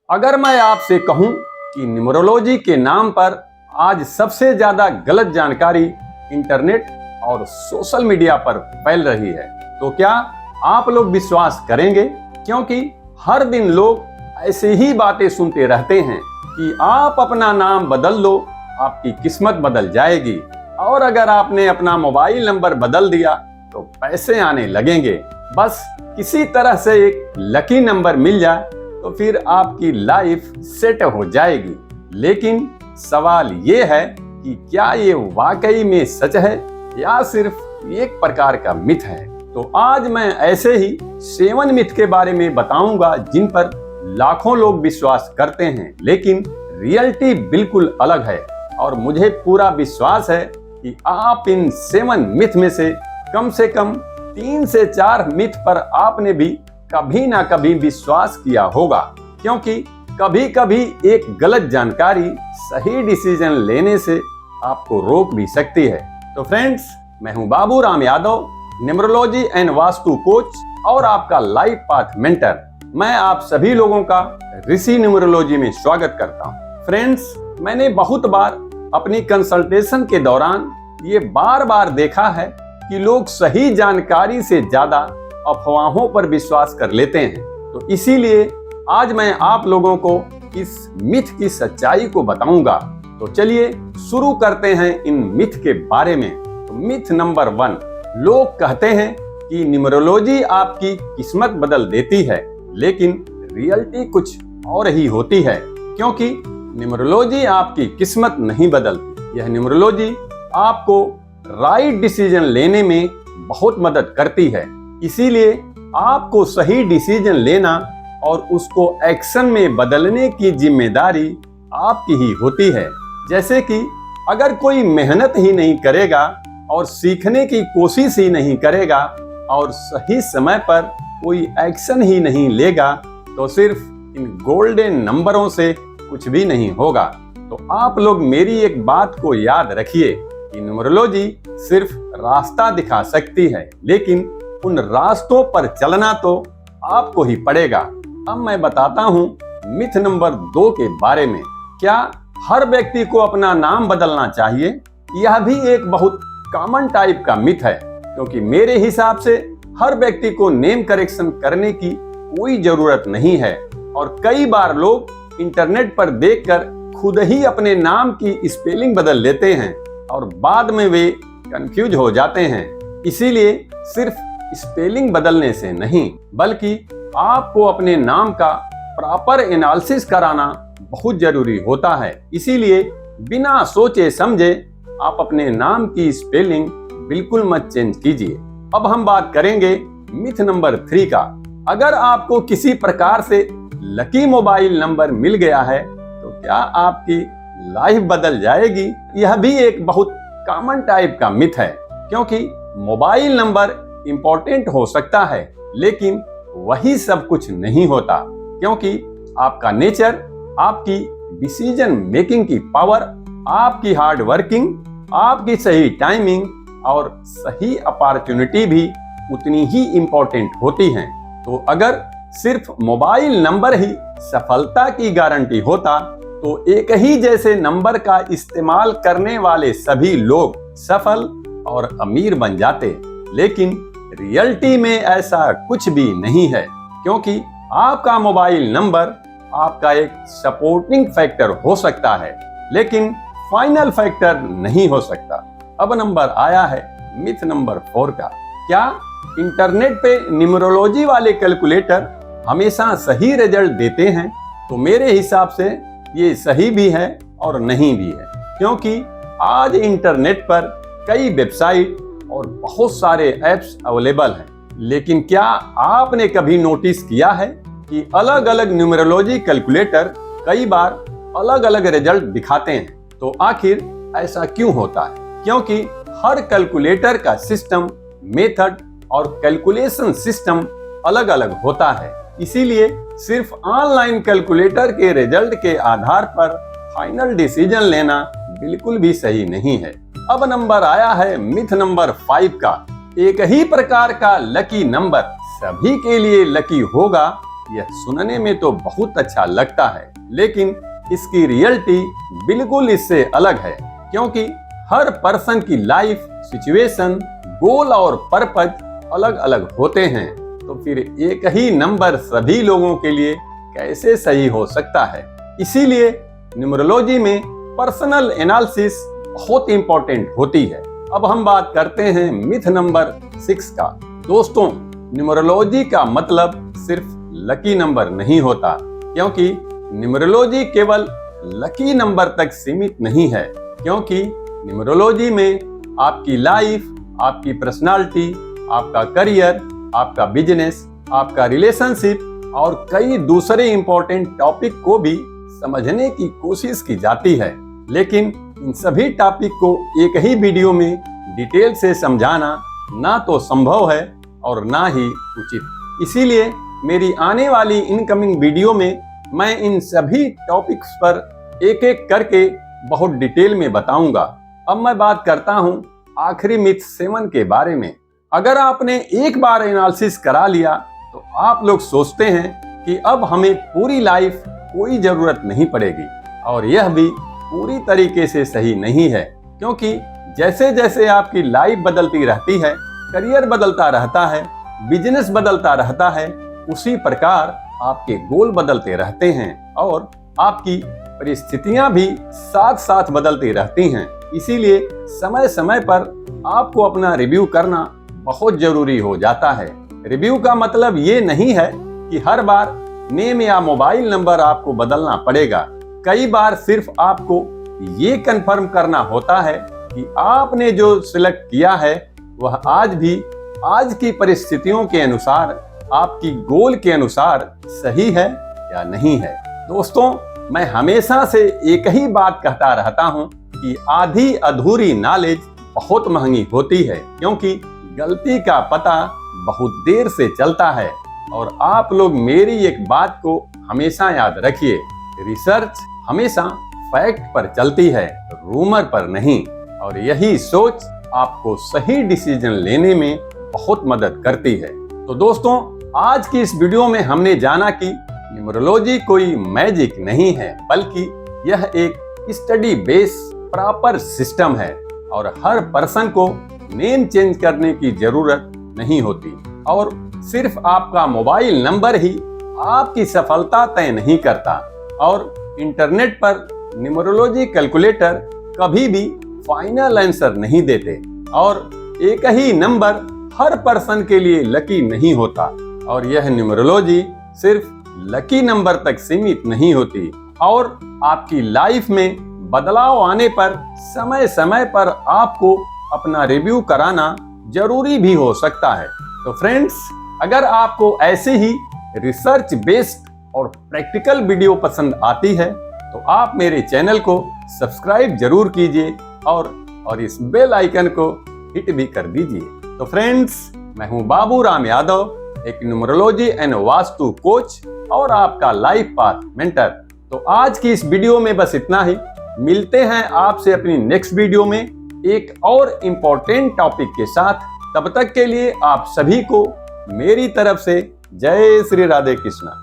अगर मैं आपसे कहूं कि न्यूमरोलॉजी के नाम पर आज सबसे ज्यादा गलत जानकारी इंटरनेट और सोशल मीडिया पर फैल रही है, तो क्या आप लोग विश्वास करेंगे? क्योंकि हर दिन लोग ऐसे ही बातें सुनते रहते हैं कि आप अपना नाम बदल लो, आपकी किस्मत बदल जाएगी, और अगर आपने अपना मोबाइल नंबर बदल दिया तो पैसे आने लगेंगे। बस किसी तरह से एक लकी नंबर मिल जाए तो फिर आपकी लाइफ सेट हो जाएगी। लेकिन सवाल ये है कि क्या ये वाकई में सच है या सिर्फ एक प्रकार का मिथ है? तो आज मैं ऐसे ही 7 मिथ के बारे में बताऊंगा जिन पर लाखों लोग विश्वास करते हैं, लेकिन रियलिटी बिल्कुल अलग है। और मुझे पूरा विश्वास है कि आप इन 7 मिथ में से कम 3 से 4 मिथ पर आपने भी कभी ना कभी विश्वास किया होगा, क्योंकि कभी कभी एक गलत जानकारी सही डिसीजन लेने से आपको रोक भी सकती है। तो फ्रेंड्स, मैं हूं Babu Ram Yadav, numerology and vastu coach और आपका लाइफ पाथ मेंटर। मैं आप सभी लोगों का ऋषि न्यूमरोलॉजी में स्वागत करता हूं। फ्रेंड्स, मैंने बहुत बार अपनी कंसल्टेशन के दौरान ये बार बार देखा है कि लोग सही जानकारी से ज्यादा अफवाहों पर विश्वास कर लेते हैं। तो इसीलिए आज मैं आप लोगों को इस मिथ की सच्चाई को बताऊंगा। तो चलिए शुरू करते हैं इन मिथ के बारे में। तो मिथ नंबर 1, लोग कहते हैं कि न्यूमरोलॉजी आपकी किस्मत बदल देती है, लेकिन रियलिटी कुछ और ही होती है। क्योंकि न्यूमरोलॉजी आपकी किस्मत नहीं बदलती, यह न्यूमरोलॉजी आपको राइट डिसीजन लेने में बहुत मदद करती है। इसीलिए आपको सही डिसीजन लेना और उसको एक्शन में बदलने की जिम्मेदारी आपकी ही होती है। जैसे कि अगर कोई मेहनत ही नहीं करेगा और सीखने की कोशिश ही नहीं करेगा और सही समय पर कोई एक्शन ही नहीं लेगा, तो सिर्फ इन गोल्डन नंबरों से कुछ भी नहीं होगा। तो आप लोग मेरी एक बात को याद रखिए कि न्यूमरोलॉजी सिर्फ रास्ता दिखा सकती है, लेकिन उन रास्तों पर चलना तो आपको ही पड़ेगा। अब मैं बताता हूँ मिथ नंबर 2 के बारे में। क्या हर व्यक्ति को अपना नाम बदलना चाहिए? यह भी एक बहुत कॉमन टाइप का मिथ है, क्योंकि मेरे हिसाब से हर व्यक्ति को नेम करेक्शन करने की कोई जरूरत नहीं है। और कई बार लोग इंटरनेट पर देखकर खुद ही अपने नाम की स्पेलिंग बदल लेते हैं और बाद में वे कंफ्यूज हो जाते हैं। इसीलिए सिर्फ स्पेलिंग बदलने से नहीं, बल्कि आपको अपने नाम का प्रॉपर एनालिसिस कराना बहुत जरूरी होता है। इसीलिए बिना सोचे समझे आप अपने नाम की स्पेलिंग बिल्कुल मत चेंज कीजिए। अब हम बात करेंगे मिथ नंबर 3 का। अगर आपको किसी प्रकार से लकी मोबाइल नंबर मिल गया है तो क्या आपकी लाइफ बदल जाएगी? यह भी एक बहुत कॉमन टाइप का मिथ है, क्योंकि मोबाइल नंबर इंपॉर्टेंट हो सकता है, लेकिन वही सब कुछ नहीं होता। क्योंकि आपका नेचर, आपकी डिसीजन मेकिंग की पावर, आपकी हार्ड वर्किंग, आपकी सही टाइमिंग और सही अपॉर्चुनिटी भी उतनी ही इंपॉर्टेंट होती हैं। तो अगर सिर्फ मोबाइल नंबर ही सफलता की गारंटी होता तो एक ही जैसे नंबर का इस्तेमाल करने वाले सभी लोग सफल और अमीर बन जाते। लेकिन रियलिटी में ऐसा कुछ भी नहीं है, क्योंकि आपका मोबाइल नंबर आपका एक सपोर्टिंग फैक्टर हो सकता है, लेकिन फाइनल फैक्टर नहीं हो सकता। अब नंबर आया है मिथ नंबर 4 का। क्या इंटरनेट पे न्यूमरोलॉजी वाले कैलकुलेटर हमेशा सही रिजल्ट देते हैं? तो मेरे हिसाब से ये सही भी है और नहीं भी है, क्योंकि आज इंटरनेट पर कई वेबसाइट और बहुत सारे ऐप्स अवेलेबल हैं। लेकिन क्या आपने कभी नोटिस किया है कि अलग अलग न्यूमरोलॉजी कैलकुलेटर कई बार अलग अलग रिजल्ट दिखाते हैं? तो आखिर ऐसा क्यों होता है? क्योंकि हर कैलकुलेटर का सिस्टम, मेथड और कैलकुलेशन सिस्टम अलग अलग होता है। इसीलिए सिर्फ ऑनलाइन कैलकुलेटर के रिजल्ट के आधार पर फाइनल डिसीजन लेना बिल्कुल भी सही नहीं है। अब नंबर आया है मिथ नंबर 5 का। एक ही प्रकार का लकी नंबर सभी के लिए लकी होगा, यह सुनने में तो बहुत अच्छा लगता है, लेकिन इसकी रियलिटी बिल्कुल इससे अलग है, क्योंकि हर पर्सन की लाइफ सिचुएशन, गोल और पर्पज अलग अलग होते हैं। तो फिर एक ही नंबर सभी लोगों के लिए कैसे सही हो सकता है? इसीलिए न्यूमरोलॉजी में पर्सनल एनालिसिस बहुत इंपॉर्टेंट होती है। अब हम बात करते हैं मिथ नंबर 6 का। दोस्तों, न्यूमरोलॉजी का मतलब सिर्फ लकी नंबर नहीं होता, क्योंकि न्यूमरोलॉजी केवल लकी नंबर तक सीमित नहीं है, क्योंकि न्यूमरोलॉजी में आपकी लाइफ, आपकी पर्सनालिटी, आपका करियर, आपका बिजनेस, आपका रिलेशनशिप और कई दूसरे इंपॉर्टेंट टॉपिक को भी समझने की कोशिश की जाती है। लेकिन इन सभी टॉपिक को एक ही वीडियो में डिटेल से समझाना ना तो संभव है और ना ही उचित। इसीलिए मेरी आने वाली इनकमिंग वीडियो में मैं इन सभी टॉपिक्स पर एक एक करके बहुत डिटेल में बताऊंगा। अब मैं बात करता हूं आखिरी मिथ 7 के बारे में। अगर आपने एक बार एनालिसिस करा लिया तो आप लोग सोचते हैं कि अब हमें पूरी लाइफ कोई जरूरत नहीं पड़ेगी, और यह भी पूरी तरीके से सही नहीं है, क्योंकि जैसे जैसे आपकी लाइफ बदलती रहती है, करियर बदलता रहता है, बिजनेस बदलता रहता है, उसी प्रकार आपके गोल बदलते रहते हैं और आपकी परिस्थितियां भी साथ साथ बदलती रहती हैं। इसीलिए समय समय पर आपको अपना रिव्यू करना बहुत जरूरी हो जाता है। रिव्यू का मतलब ये नहीं है कि हर बार नेम या मोबाइल नंबर आपको बदलना पड़ेगा। कई बार सिर्फ आपको ये कंफर्म करना होता है कि आपने जो सिलेक्ट किया है वह आज भी आज की परिस्थितियों के अनुसार, आपकी गोल के अनुसार सही है या नहीं है। दोस्तों, मैं हमेशा से एक ही बात कहता रहता हूँ कि आधी अधूरी नॉलेज बहुत महंगी होती है, क्योंकि गलती का पता बहुत देर से चलता है। और आप लोग मेरी एक बात को हमेशा याद रखिए, रिसर्च हमेशा फैक्ट पर चलती है, रूमर पर नहीं। और यही सोच आपको सही डिसीजन लेने में बहुत मदद करती है। तो दोस्तों, आज की इस वीडियो में हमने जाना कि न्यूमरोलॉजी कोई मैजिक नहीं है, बल्कि यह एक स्टडी बेस प्रॉपर सिस्टम है और हर पर्सन को नेम चेंज करने की जरूरत नहीं होती। और सिर्फ आपका मोबाइल नंबर ही आपकी सफलता तय नहीं करता, और इंटरनेट पर न्यूमरोलॉजी कैलकुलेटर कभी भी फाइनल आंसर नहीं देते, और एक ही नंबर हर पर्सन के लिए लकी नहीं होता। और यह न्यूमरोलॉजी सिर्फ लकी नंबर तक सीमित नहीं होती, और आपकी लाइफ में बदलाव आने पर समय समय पर आपको अपना रिव्यू कराना जरूरी भी हो सकता है। तो फ्रेंड्स, अगर आपको ऐसे ही रिसर्च बेस्ड और प्रैक्टिकल वीडियो पसंद आती है तो आप मेरे चैनल को सब्सक्राइब जरूर कीजिए और इस बेल आइकन को हिट भी कर दीजिए। तो फ्रेंड्स, मैं हूं बाबू राम यादव, एक न्यूमरोलॉजी एंड वास्तु कोच और आपका लाइफ पाथ मेंटर। तो आज की इस वीडियो में बस इतना ही। मिलते हैं आपसे अपनी नेक्स्ट वीडियो में एक और इम्पोर्टेंट टॉपिक के साथ। तब तक के लिए आप सभी को मेरी तरफ से जय श्री राधे कृष्णा।